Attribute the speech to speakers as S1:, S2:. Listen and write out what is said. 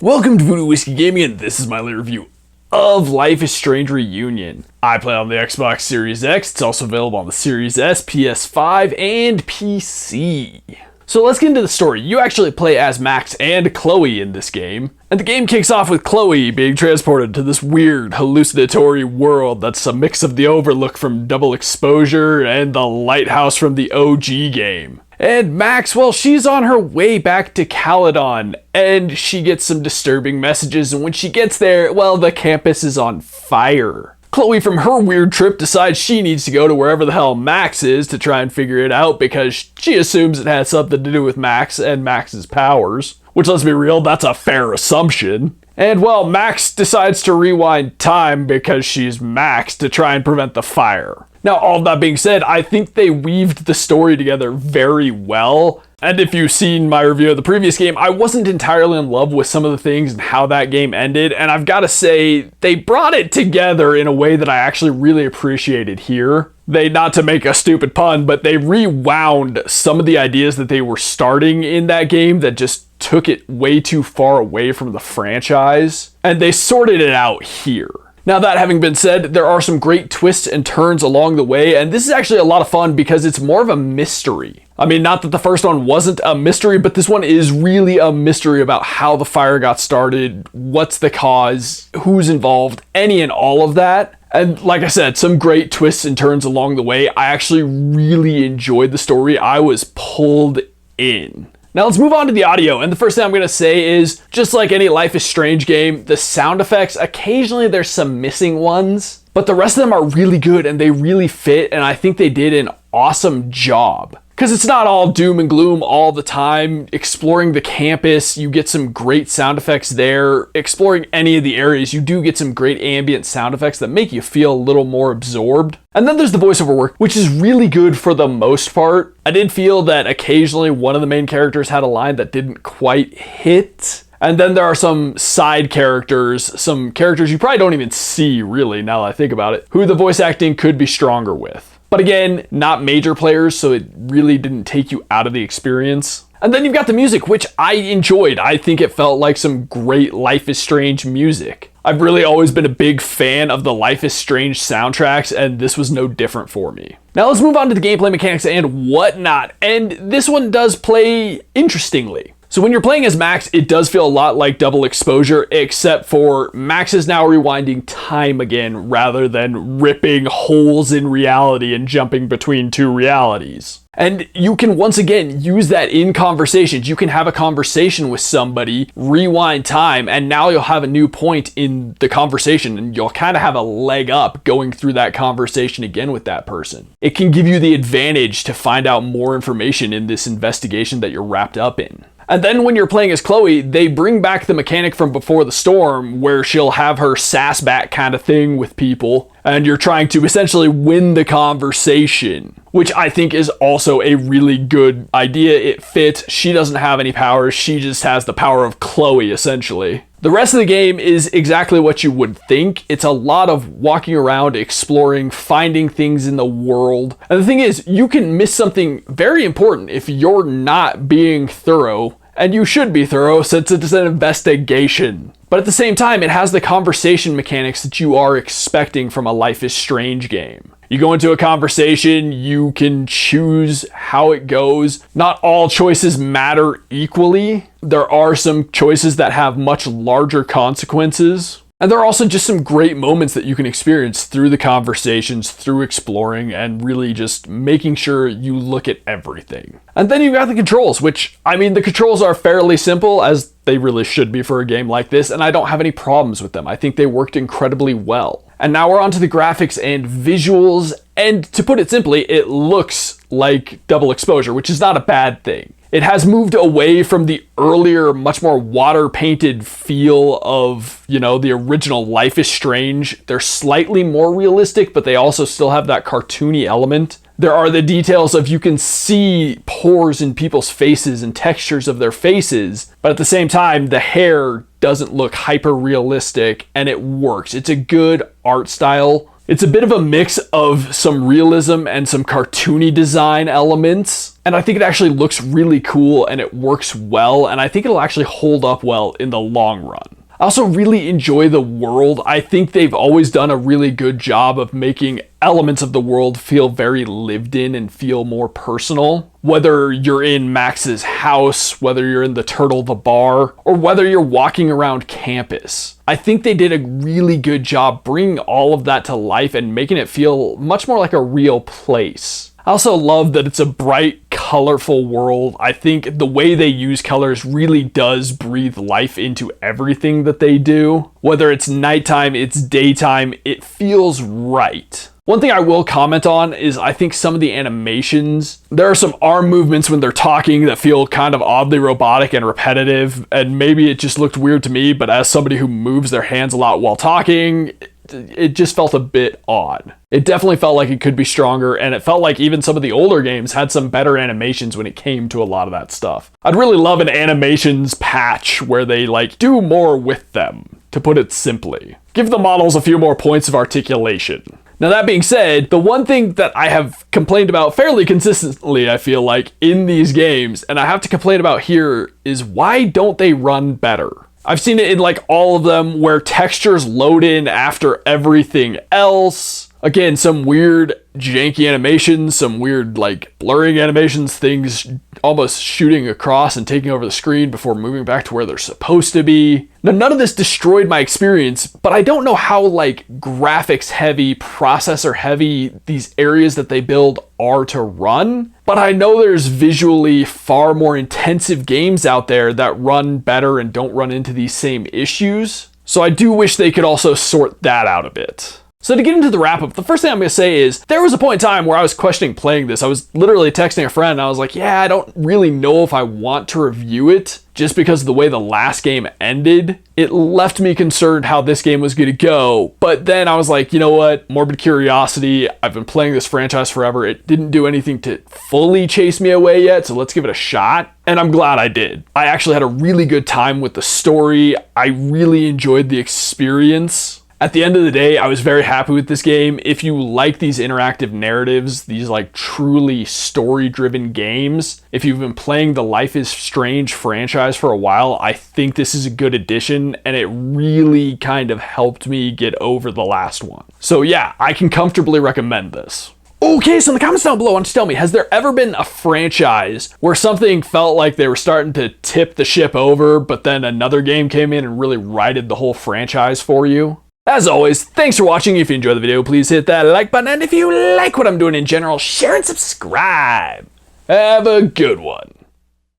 S1: Welcome to Voodoo Whiskey Gaming, and this is my review of Life is Strange Reunion. I play on the Xbox Series X. It's also available on the Series S, PS5, and PC. So let's get into the story. You actually play as Max and Chloe in this game, and the game kicks off with Chloe being transported to this weird hallucinatory world that's a mix of the Overlook from Double Exposure and the Lighthouse from the OG game. And Max, well, she's on her way back to Caledon, and she gets some disturbing messages, and when she gets there, well, the campus is on fire. Chloe, from her weird trip, decides she needs to go to wherever the hell Max is to try and figure it out, because she assumes it has something to do with Max and Max's powers. Which, let's be real, that's a fair assumption. And, well, Max decides to rewind time because she's Max to try and prevent the fire. Now, all of that being said, I think they weaved the story together very well. And if you've seen my review of the previous game, I wasn't entirely in love with some of the things and how that game ended. And I've got to say, they brought it together in a way that I actually really appreciated here. Not to make a stupid pun, but they rewound some of the ideas that they were starting in that game that just took it way too far away from the franchise. And they sorted it out here. Now, that having been said, there are some great twists and turns along the way, and this is actually a lot of fun because it's more of a mystery. I mean, not that the first one wasn't a mystery, but this one is really a mystery about how the fire got started, what's the cause, who's involved, any and all of that. And like I said, some great twists and turns along the way. I actually really enjoyed the story. I was pulled in. Now let's move on to the audio, and the first thing I'm going to say is, just like any Life is Strange game, the sound effects, occasionally there's some missing ones, but the rest of them are really good and they really fit, and I think they did an awesome job. Because it's not all doom and gloom all the time. Exploring the campus, you get some great sound effects there. Exploring any of the areas, you do get some great ambient sound effects that make you feel a little more absorbed. And then there's the voiceover work, which is really good for the most part. I did feel that occasionally one of the main characters had a line that didn't quite hit. And then there are some side characters, some characters you probably don't even see really now that I think about it, who the voice acting could be stronger with. But again, not major players, so it really didn't take you out of the experience. And then you've got the music, which I enjoyed. I think it felt like some great Life is Strange music. I've really always been a big fan of the Life is Strange soundtracks, and this was no different for me. Now let's move on to the gameplay mechanics and whatnot, and this one does play interestingly. So when you're playing as Max, it does feel a lot like Double Exposure, except for Max is now rewinding time again rather than ripping holes in reality and jumping between two realities. And you can once again use that in conversations. You can have a conversation with somebody, rewind time, and now you'll have a new point in the conversation and you'll kind of have a leg up going through that conversation again with that person. It can give you the advantage to find out more information in this investigation that you're wrapped up in. And then when you're playing as Chloe, they bring back the mechanic from Before the Storm where she'll have her sass back kind of thing with people, and you're trying to essentially win the conversation, which I think is also a really good idea. It fits. She doesn't have any powers. She just has the power of Chloe, essentially. The rest of the game is exactly what you would think. It's a lot of walking around, exploring, finding things in the world. And the thing is, you can miss something very important if you're not being thorough. And you should be thorough since it's an investigation. But at the same time, it has the conversation mechanics that you are expecting from a Life is Strange game. You go into a conversation, you can choose how it goes. Not all choices matter equally. There are some choices that have much larger consequences. And there are also just some great moments that you can experience through the conversations, through exploring, and really just making sure you look at everything. And then you've got the controls, which, I mean, the controls are fairly simple, as they really should be for a game like this, and I don't have any problems with them. I think they worked incredibly well. And now we're on to the graphics and visuals, and to put it simply, it looks like Double Exposure, which is not a bad thing. It has moved away from the earlier, much more water-painted feel of, the original Life is Strange. They're slightly more realistic, but they also still have that cartoony element. There are the details of you can see pores in people's faces and textures of their faces, but at the same time, the hair doesn't look hyper-realistic, and it works. It's a good art style. It's a bit of a mix of some realism and some cartoony design elements, and I think it actually looks really cool and it works well, and I think it'll actually hold up well in the long run. I also really enjoy the world. I think they've always done a really good job of making elements of the world feel very lived in and feel more personal. Whether you're in Max's house, whether you're in the Turtle the bar, or whether you're walking around campus. I think they did a really good job bringing all of that to life and making it feel much more like a real place. I also love that it's a bright, colorful world. I think the way they use colors really does breathe life into everything that they do. Whether it's nighttime, it's daytime, it feels right. One thing I will comment on is I think some of the animations, there are some arm movements when they're talking that feel kind of oddly robotic and repetitive, and maybe it just looked weird to me, but as somebody who moves their hands a lot while talking, it just felt a bit odd. It definitely felt like it could be stronger, and it felt like even some of the older games had some better animations when it came to a lot of that stuff. I'd really love an animations patch where they do more with them, to put it simply. Give the models a few more points of articulation. Now that being said, the one thing that I have complained about fairly consistently, I feel like, in these games, and I have to complain about here, is why don't they run better? I've seen it in all of them where textures load in after everything else. Again, some weird janky animations, some weird blurring animations, things almost shooting across and taking over the screen before moving back to where they're supposed to be. Now, none of this destroyed my experience, but I don't know how graphics heavy, processor heavy these areas that they build are to run. But I know there's visually far more intensive games out there that run better and don't run into these same issues. So I do wish they could also sort that out a bit. So to get into the wrap up, the first thing I'm going to say is there was a point in time where I was questioning playing this. I was literally texting a friend and I was like, yeah, I don't really know if I want to review it just because of the way the last game ended. It left me concerned how this game was going to go. But then I was like, you know what? Morbid curiosity. I've been playing this franchise forever. It didn't do anything to fully chase me away yet, so let's give it a shot. And I'm glad I did. I actually had a really good time with the story. I really enjoyed the experience. At the end of the day, I was very happy with this game. If you like these interactive narratives, these truly story-driven games, if you've been playing the Life is Strange franchise for a while, I think this is a good addition, and it really kind of helped me get over the last one. So yeah, I can comfortably recommend this. Okay, so in the comments down below, why don't you tell me, has there ever been a franchise where something felt like they were starting to tip the ship over, but then another game came in and really righted the whole franchise for you? As always, thanks for watching. If you enjoyed the video, please hit that like button. And if you like what I'm doing in general, share and subscribe. Have a good one.